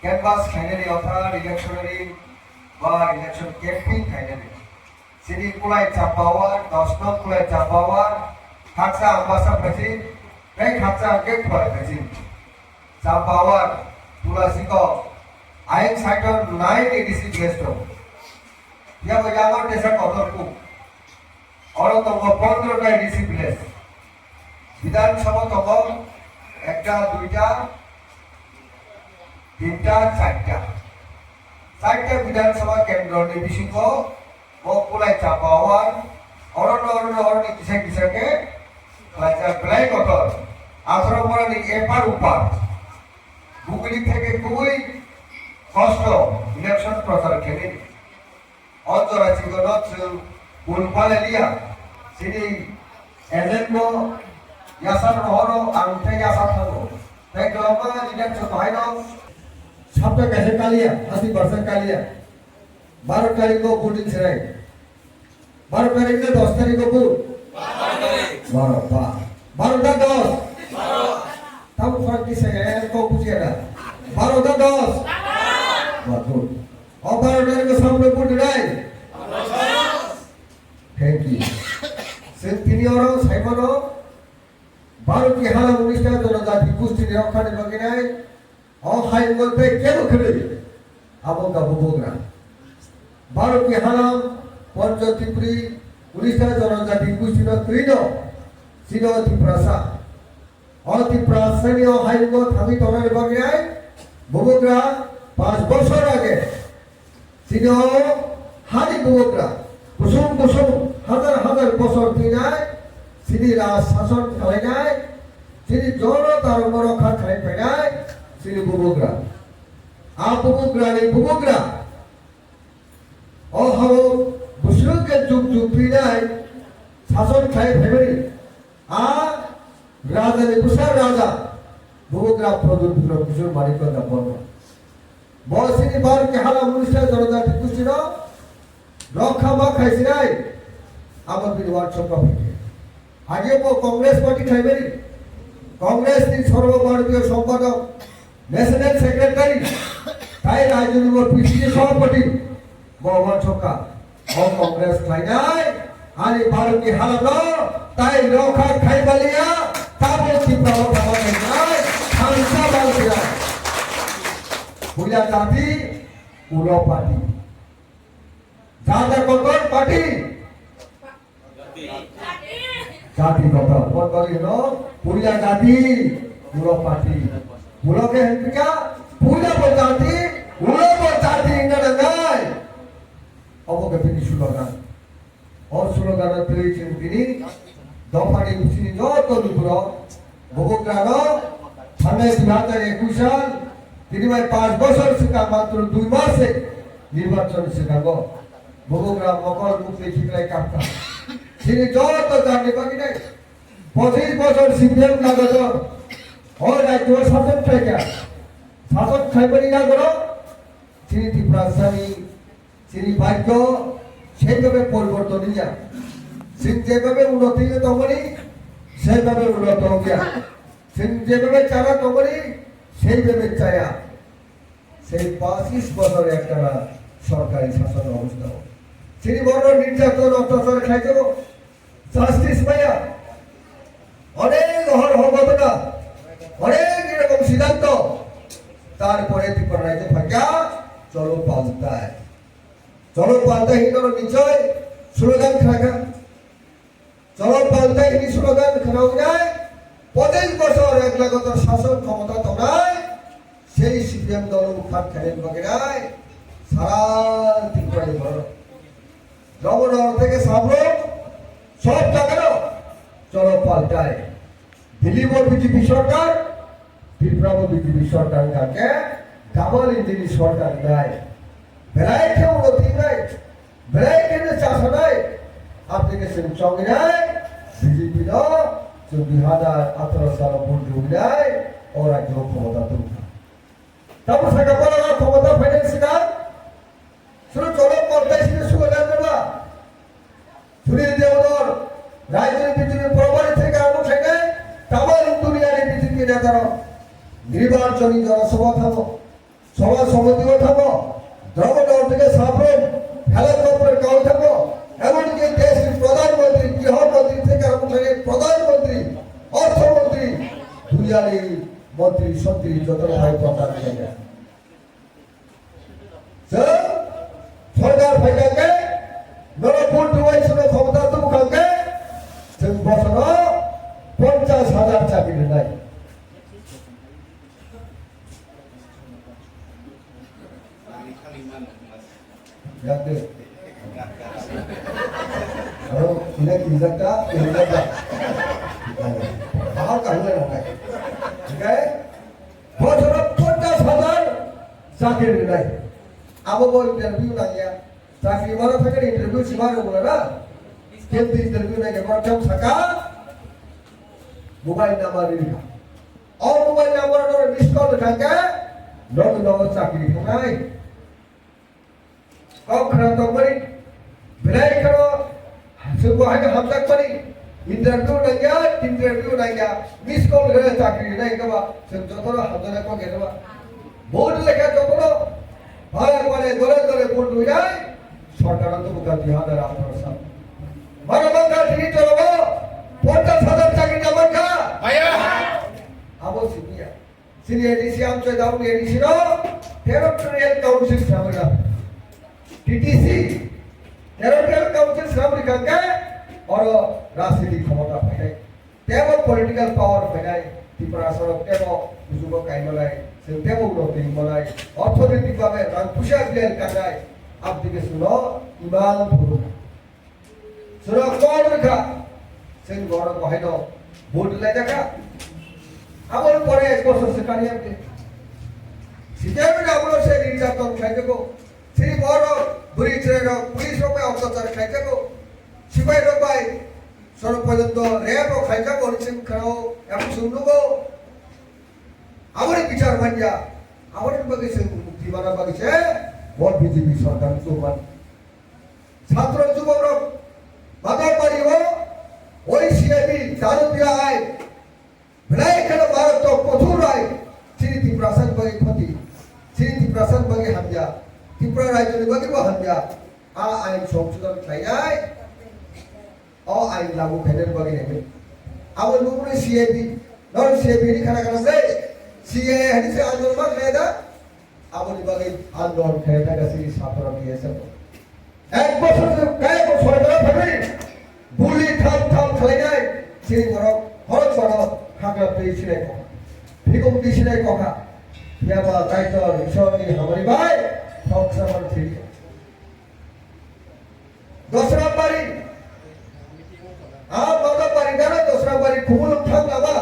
Canvas finally অর্থাৎ ইলেকশনারি বা election campaign finally সিনি কুলাই চাপাওয়ার 10 নং কুলাই চাপাওয়ার খাকসা আম্বাসা ফেসি बै खाचा गेट पर फैसिन चापावार तुलासीको आइन साइटन 986 गेस्टो या बजावर देशा कतरकु और तंग 15 टा एडिसी प्लेस विधानसभा तंग একটা দুইটা তিনটা চারটা বিধানসভা কেন্দ্র নির্বাচিত মকুলাই চাপাওয়ার অরণ্য কিসাকে প্লাই কটর আশ্রমণী এপার উপার হুগলি থেকে খুবই কষ্ট ইলেকশন প্রচার খেলে অন্তরাজি গণত উলপালেলিয়া সিনি এজেন্ট ইয়াসার নহর আংতে ইয়াসার থাকো তাই গ্রামা ইলেকশন হয় না সবটা গেছে কালিয়া 80% কালিয়া 12 তারিখ को वोटिंग छराई 12 तारीख से 10 तारीख को 12 10 तब फर्क किसे है को पूछिएगा 12 10 बहुत गुड और 12 तारीख को सब लोग वोट डाले थैंक यू सेंटिनियरो साइमनो भारत की हाल उनिशटा जनजाति कुश्ती निरक्षण बगिनाय और हाई बोलते केनो खेले अब का बुबोगरा भारत की हाल पंचत्रिपुरी उनिशटा जनजाति कुश्ती न त्रिनो सिनो तिप्रासा और तिप्रासनी और हाई को थामी तोरल बगिनाय बुबोगरा 5 বছর আগে সিনো হানি বুবোগরা কুসুম হাজার বছর দিনায় সিনি রাজ শাসন খালাইনায় সিনি জনতার রক্ষা খালাই পাইনায় সিনি বুবুগরা বুবুগরা ও হাও বুসরুকে যুগ পিনায় শাসন খাই ফেবরি রাজা কুসার রাজা বুবুগরা প্রদুর কুসুর মালিকতা বর্ণ বসিনি বার কে হালা মুনিশা জনজাতি কুসির রক্ষা বা খাইছিনাই আমার বিরোধ সংখ্যা আগে কংগ্রেস পার্টি খাইবেনি কংগ্রেস নি সর্বভারতীয় সম্পাদক ন্যাশনাল সেক্রেটারি তাই রাজনীতি পিছিয়ে সভাপতি মোহাম্মদ ছক্কা ও কংগ্রেস খাই নাই আরে ভারত কি হালাত তাই রক্ষা খাইবালিয়া তারপর কি প্রভাব হবে নাই খালসা বালদিয়া বুঝা জাতি উলো পার্টি জাদা কতর পার্টি জাতি কত কোন করিনো পুরিয়া জাতি উলো পার্টি উলোকে হেনকা পুরিয়া জাতি উলো জাতি ইন্ডিয়া নাই অবকে তিনি স্লোগান और स्लोगान পেয়েছেন তিনি দফাটি উচিনি যত দুপুর ভোগগ্রানো সামনে 2021 সাল তিনি 5 বছর শিক্ষা মাত্র 2 মাসে নির্বাচন শিখাবো ভোগগ্রাম মকর মুক্তি ঠিকরাই কাপটা তিনি যত জানি বাকি নাই 25 বছর সিপিএম লাগত ও রাজ্য শাসন থেকে শাসন খাইবনি না করো তিনি ত্রিপুরাসানি তিনি ভাগ্য সেইভাবে পরিবর্তন নিয়া সিং যেভাবে উন্নতি তমনি সেইভাবে উন্নত হইয়া সিং যেভাবে চারা তমনি সেইভাবে চায়া সেই 25 বছর একটা সরকারি শাসন অবস্থা তিনি বড় নির্যাতন অত্যাচার খাইতো জাস্টিস পাইয়া অনেক হর ঘটনা অনেক এরকম সিদ্ধান্ত তারপরে ত্রিপুরা রাজ্য ভাগ্যা চলো পাল্টায় হিন্দর নিশ্চয় স্লোগান খাকা চলো পাল্টায় হিনি স্লোগান খাওয়া যায় 25 বছর একলাগত শাসন ক্ষমতা তোমরাই সেই সিপিএম দল উৎখাত খেলেন বগেরায় সারা ত্রিপুরায় বড় জগনগর থেকে সাবলো সব জায়গায় চলো পাল্টায় দিল্লি বিজেপি সরকার ত্রিপুরা বিজেপি সরকার কাকে ডাবল ইঞ্জিন সরকার দেয় ভ্যারাইটি উন্নতি নাই ভ্যারাইটি চাষ নাই অ্যাপ্লিকেশন সঙ্গে নাই বিজেপি 2018 সাল ভোট নাই ও রাজ্য ক্ষমতা তুলছে তারপর সেটা বলা ক্ষমতা ফাইন্যান্সিয়াল শুধু চলো পাল্টায় স্লোগান দেবা শুনে দেওয়ার রাজনীতি বিজেপি প্রবারী থেকে আরম্ভ থেকে তামাম দুনিয়ার বিজেপি নেতারা নির্বাচনী জনসভা থামো সমাজ সমিতিও থাকো, ধর্মদল থেকে সাফরন হেলিকপ্টার কাউ থাকো, এমনকি দেশের প্রধানমন্ত্রী, গৃহমন্ত্রী থেকে আরম্ভ করে প্রধানমন্ত্রী, অর্থমন্ত্রী, দুনিয়ারি মন্ত্রী সন্ত্রী যত ভাই প্রচার করে সরকার ভাইটাকে নরপুর ডুবাই শুনে ক্ষমতা তুমখানকে বছর 50,000 চাকরি নাই। চাকরি নাই। Abo interview nanya, চাকরি মারা থাকে ইন্টারভিউ সিমারো বলে না, কিন্তু ইন্টারভিউ নাই কেবল কেউ থাকা মোবাইল নাম্বার লিখা, और मोबाइल नंबर और मिस कॉल खाके लोग चाकरी खाई कब खरा तो बड़ी बिलाई करो सुबह है हम तक बड़ी इंटरव्यू नहीं गया मिस कॉल करे चाकरी नहीं कबा सब जो तो हम तो को के कबा बोर्ड लेके तो बोलो ভালো করে দলে দলে ভোট হয়ে যায় সরকার তো মুখার দিহাদের আপনার সব মানবতা ঠিক চলবো 50,000 চাকরি আমার কা ভাইয়া আবো সিনিয়া সিনিয়া ডিসি আমচে দাও ADC no territorial council সামরা TTC territorial council সামরি কাকে और রাজনীতি ক্ষমতা পায় তেও পলিটিক্যাল পাওয়ার পায় ত্রিপুরা সরকার তেও বুঝুব কাইমলাই তেও উন্নতি মলাই অর্থনৈতিকভাবে রাংপুষা প্লেয়ার কাটায় আপদিকে শুনো ইমান ভুল শুনো কোন রেখা সেই বড় কহেন ভোট লাই দেখা আমার পরে 1 বছর সে কারি আপনি সিটেবে আমরা সে নির্যাতন খাই দেবো সেই বড় বুড়িচের পুলিশ রূপে অত্যাচার খাই দেবো সিপাহী রূপে সড়ক পর্যন্ত রেপ খাই যাবো অরিসিং খাও এমন শুনবো আমার বিচার মানিয়া আমার বাগিছে মুক্তি বানা বাগিছে ভোট বিজেপি সরকার চলমান ছাত্র যুবক বাজার বাড়ি ও ওই সিআইবি জানুপিয়া আয় ভিলাই খেলা ভারত প্রচুর আয় শ্রীতি প্রসাদ বাগে ক্ষতি শ্রীতি প্রসাদ বাগে হামজা ত্রিপুরা রাজ্যের বাগে হামজা আইন সংশোধন খাইনাই আইন লাগু খাইনের বাগে নেবে আমার নুপুরে সিআইবি নন সিআইবি খানা খানা রে সিএ হদিসে আন্দোলন মেদা আমনি বাগে আন্দোলন খেটা গেছে ছাত্ররা নিয়েছে 1 বছর কায় বছর ধরে ভাবি বুলি থাম খাই যায় সেই বড় হরত বড় হাগলা পেয়েছিল কথা ভিগম দিছিল কথা ইয়াবা দায়িত্ব ঈশ্বরী আমারি ভাই সংসার ঠিক দশরা বাড়ি বাবা বাড়ি জানো দশরা বাড়ি খুবুল থাকলাবা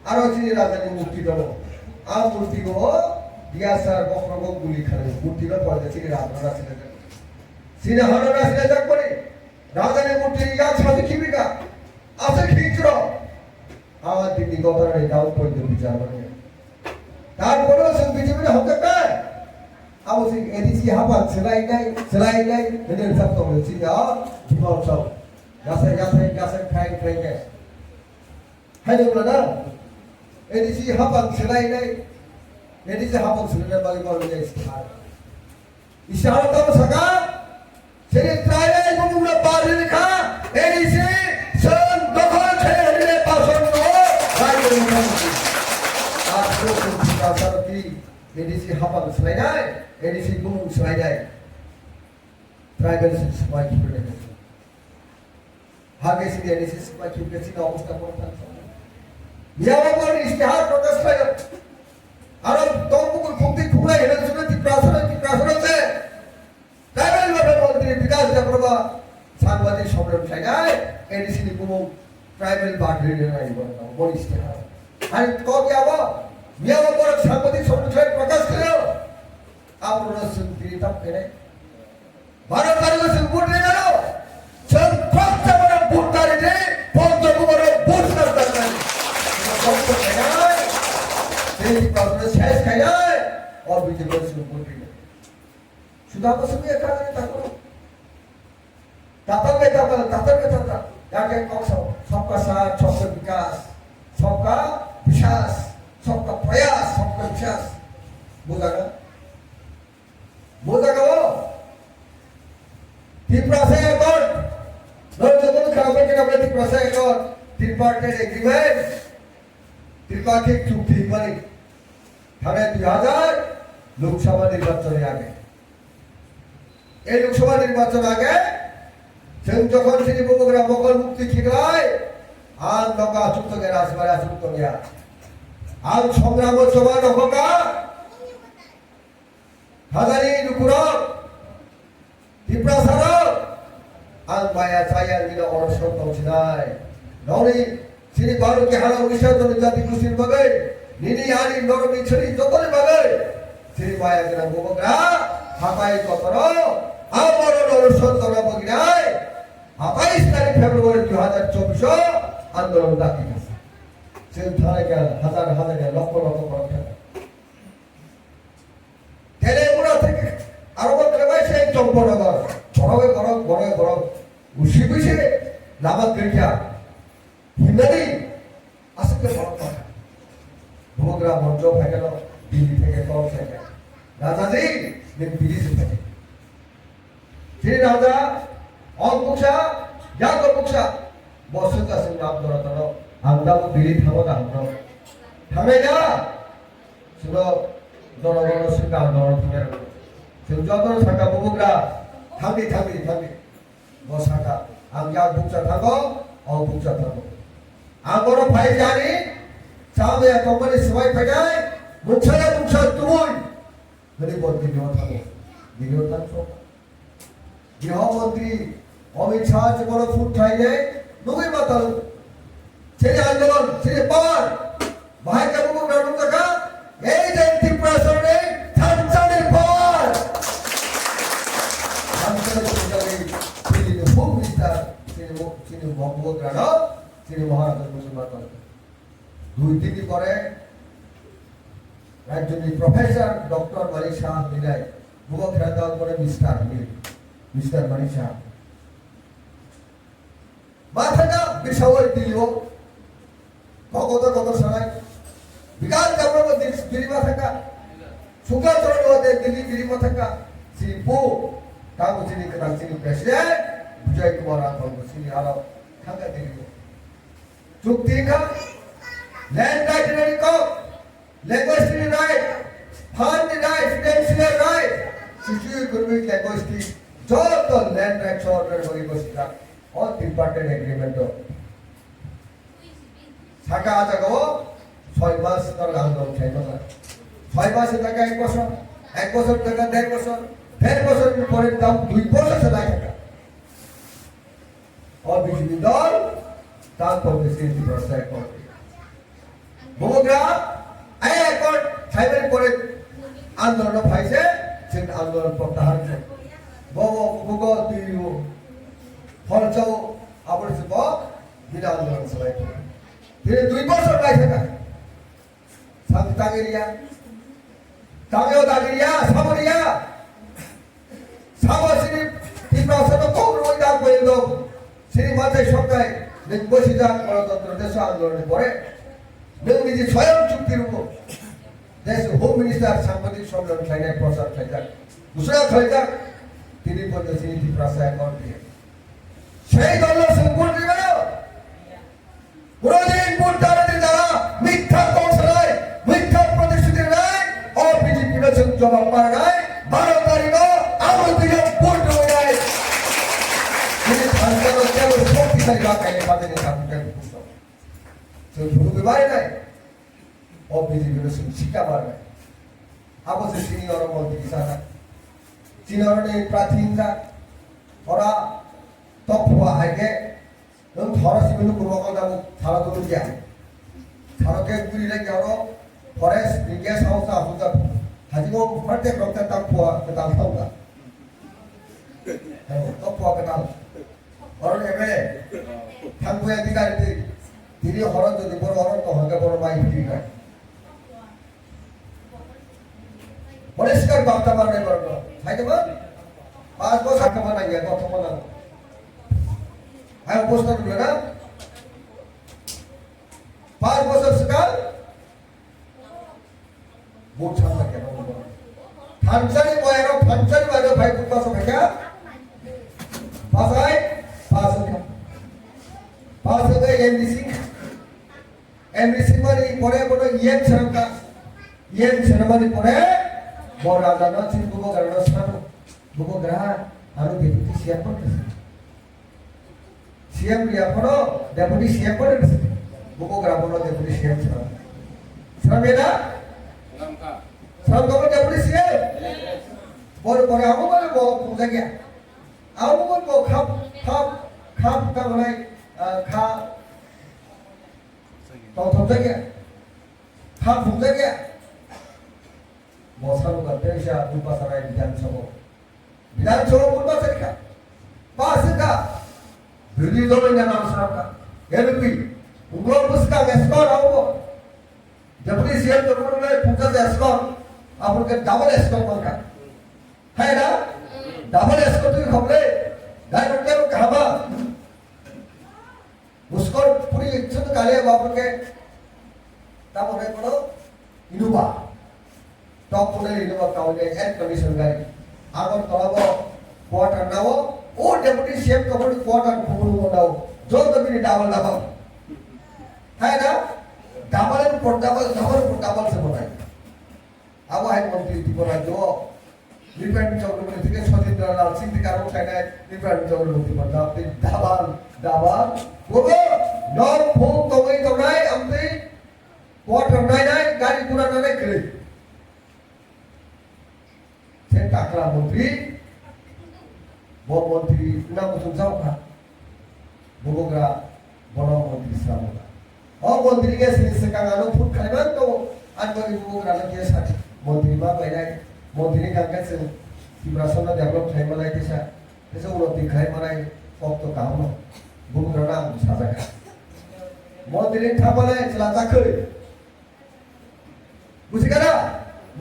আরো চিনি রাজধানী মূর্তি দেবো মূর্তি দেবো দিয়াসার বক্রব গুলি খাবে মূর্তিটা পড়ে চিনি রাজনারা ছিল চিনি হানারা ছিল যাক করে রাজধানী মূর্তি ইয়া ছাবি খিবিকা আছে খিচর আমার দিদি গতরে দাও পর্যন্ত বিচার করে তারপরেও সব বিজেপি হতে পারে আবু সিং এডিসি হাবা সেলাই নাই এদের সব তো বলছি জীবন সব গাছে খাই গে হাই বলো না এডিসি হাবা সেলাই নাই এডিসি হাবা সেলাই বালি বলে ইশারা তো সকা সেটি ট্রাইলে গুলো পারে লেখা এডিসি সন দখল ছেড়ে পাশন এডিসি হাবা সেলাই নাই এডিসি গুলো সেলাই নাই ট্রাইবেল সমাজ করে গেছে হাগে সিটি এডিসি সমাজ কি গেছে না অবস্থা করতে ইয়াবার ইস্তেহার প্রকাশ হয় আর তমপুকুর খুবই খুবই হেলে শুনে কি প্রাসন আছে ট্রাইবেল মন্ত্রী বিকাশ চক্রবা সাংবাদিক সম্মেলন চাই এডিসি কোনো ট্রাইবেল বাড়ি নাই বড় ইস্তেহার আর কবে আবার ইয়াবার সাংবাদিক সম্মেলন প্রকাশ করলো আপনারা শুনতে তপ করে ভারত তারিখ সুপুর নিয়ে গেল সব কষ্ট বড় বুটদারি যে পঞ্চম বড় বুট করতে নাই এই কারণে শেষ খায় আর বিজেপি সুপুর নিয়ে সুদা বসুকে একাধারে থাকো তাতাকে যাকে सबका साथ सबका विकास सबका विश्वास सबका प्रयास सबका विश्वास বোঝা গেল ত্রিপুরাশায় একট নজরুল খাবে কিনা বলে ত্রিপুরাশায় একট ত্রিপার্টের এগ্রিমেন্ট ত্রিপাক্ষিক চুক্তি মানে ধারে 2000 লোকসভা নির্বাচনের আগে এই লোকসভা নির্বাচন আগে যখন তিনি বগুড়া মকল মুক্তি ঠিকরায় আর নকা চুক্তকে রাজবাড়া চুক্ত গিয়া আর সংগ্রাম সভা নকা হাজারি নুকুরক ত্রিপুরাসারক আর মায়া চাইয়ার মিলে অনশন দংশিনাই নরি শ্রী বারুকে হারা উড়িষ্যা জনজাতি কুশির বাগে নিনি আনি নরমি ছড়ি যতনে বাগে শ্রী মায়া কেনা বগুড়া হাতাই কতর আমার অনশন দরা বগিনাই 28 তারিখ ফেব্রুয়ারি 2024 আন্দোলন ডাকি গেছে সেই ধারে গেল হাজার লক্ষ লক্ষ করোড় টাকা তেলেগুড়া থেকে আরব ক্রমে সেই চম্পনগর বড় উশি বুঝে লামাত গিয়া হিন্দারি আসতে বড় কথা ভোগরা মঞ্চ হয়ে গেল দিল্লি থেকে কল থেকে রাজাজি দিল্লি থেকে সেই রাজা অঙ্কুশা 야거북사 버스가 승남더라도 안다고 미리 타고 나오고 타매냐 수로 너는 순간 너는 통해로 저도 사가 보고라 타미 뭐 사가 안야 북사 타고 북사 타고 아고로 파이자니 자매야 동물이 수바이 파이자이 북사야 북사 뚜물 그리고 니료 타고 니료 타고 গৃহমন্ত্রী অমিত শাহ যে বড় ফুট খাইলে নবী মাতাল ছেলে আন্দোলন ছেলে পাওয়ার ভাইকে মুখ নাটক দেখা এই যে ত্রিপুরা সরণে থানচানের পাওয়ার থানচানের পূজারী তিনি খুব বিস্তার তিনি ভগবত রানা তিনি মহারাজ মুসলমান দুই দিনই পরে রাজ্যের প্রফেসর ডক্টর মালিক শাহ মিলাই মুখ খেলা করে মিস্টার মালিক শাহ মাথাটা বিশাল দিলিও কত সময় বিকাল জামরা দিলি মাথাটা সুগা চরণ হতে দিলি মাথাটা সিপু কাগজ চিনি কাটা চিনি প্রেসিডেন্ট বিজয় কুমার রাঘব চিনি আলো থাকা দিলি চুক্তি কা ল্যান্ড রাইট কো language right fund right financial right situate economic language যত ল্যান্ড রাইট অর্ডার বলি বসিটা और त्रिपार्टेड एग्रीमेंट সাকা আজাগো 6 মাস ধরে আন্দোলন চাইতো না 6 মাস টাকা 1 বছর 1 বছর টাকা 1.5 বছর 1.5 বছর পরে দাম 2 বছর চলা টাকা और বিজেপি দল তারপর সিএসি প্রস্তাব করে বগুড়া আই অ্যাকর্ড সাইবার করে আন্দোলন ফাইছে সেই আন্দোলন প্রত্যাহার করে বগো দিও ফলচাও আবার সব বিনা আন্দোলন সবাই ধীরে 2 বছর লাগে থাকা সাংতাগেরিয়া সামরিয়া সাবসিনি ত্রিপুরা কোন রইদা কইলো সেই মাঝে সরকার বসিদা গণতন্ত্র দেশ আন্দোলনে পরে নিজে স্বয়ং চুক্তির উপর দেশ হোম মিনিস্টার সাংবাদিক সম্মেলন খাইলে প্রচার খাইতা ঘোষণা খাইতা তিনি বলতে সেই ত্রিপুরা অ্যাকর্ড দিয়ে সেই দল সম্পূর্ণ গেল পুরোদিন ভোটারদের দ্বারা মিথ্যা কৌশলায় মিথ্যা প্রতিশ্রুতি নেয় ও বিজেপি জবাব পায় নাই 12 তারিখ আমার দিকে ভোট হয়ে যায় তিনি সরকার কেবল শক্তিশালী বাকাইলে বাজারে থাকতে পুস্তক সেই শুরু বিবাহে নাই ও বিজেপি শিক্ষা পারবে আবশ্যক তিনি ওর মন্ত্রী সাথে চীনের প্রাচীনরা ওরা তফুয়া আগে এবং ধরাশিগুলো পূর্বকল্যাণ ছাড়া তো দিয়া ছাড়কে গুলি রেখে আরো ফরেস্ট ব্রিগেড সংস্থা আফুজা হাজিগো প্রত্যেক রক্তের তফুয়া কেতাল থাকা তফুয়া কেতাল অরণ এমএলএ থাকবে অধিকারী তিনি হরণ যদি বড় অরণ তো হকে বড় মাই ফিরি না পরিষ্কার বার্তা বার্তা করবো হাইতে বল 5 বছর আগে বানাইয়া কথা বানাবো অবস্থা দিল না 5 বছর সকাল 못 참는 게 너무 많아. 단짜리 뭐야로 단짜리 말이야 발 붙어서 그냥 바사이 바스냐 바스가 MBC 말이 보내 이엔 처럼가 이엔 처럼이 보내 뭐라다는 친구가 가는 사람 누구 그라 아는 데부터 시작하는 CM dia kono deputy CM pada di buku gramono deputy CM seram beda seram kamu deputy CM boleh aku boleh bawa punya ya aku boleh bawa kap kamu naik tahu ya kap punya ya mau seram kerja siapa lupa sarai bidan coba lupa sarai pasca Beli dulu yang nama serapkan. Ya lebih. Unggulan pusaka eskor aku. Jadi siapa tu pun mulai pusaka eskor. Apa ke double eskor mereka. Hai dah. Double eskor tu khamle. Dah mereka tu kahaba. Muskor puri itu tu kali apa ke. Tahu mereka tu Innova. Top punya Innova kau ni air condition gari. Agar kalau quarter nawa. Oh deputy CM कपड़े quarter फूल बनाओ जो तभी double है ना double से बनाए अब है मंत्री तिपरा जो डिपेंड चौक में ठीक है स्वतंत्र लाल सिंह दिकारों का है डिपेंड चौक में तिपरा डबल वो नॉन फूल तो नहीं हमसे quarter नहीं गाड़ी पूरा नहीं करे से टाकला मंत्री Bawa menteri nama susah kan, bukan bawa menteri selama. Oh menteri ke sini sekarang pun kalian tu, anda ibu bukan lagi sakit. Menteri mana ini? Menteri kan kan sih, di berasanya develop saya mana itu sah, itu udah dikai mana waktu kamu, bukan nama sahaja. Menteri thamale celaka kiri, bukan ada?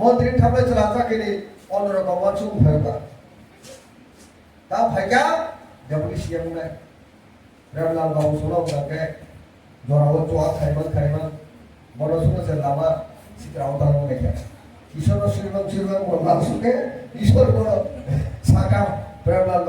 Menteri thamale celaka kiri, orang orang macam apa? Tahu fajar, deputy CM ni, ramlan kau sulau tak dorawo cuak khayman, mana suno selama si terawat mereka. Isor sirman orang langsung ke, isor orang sakam ramlan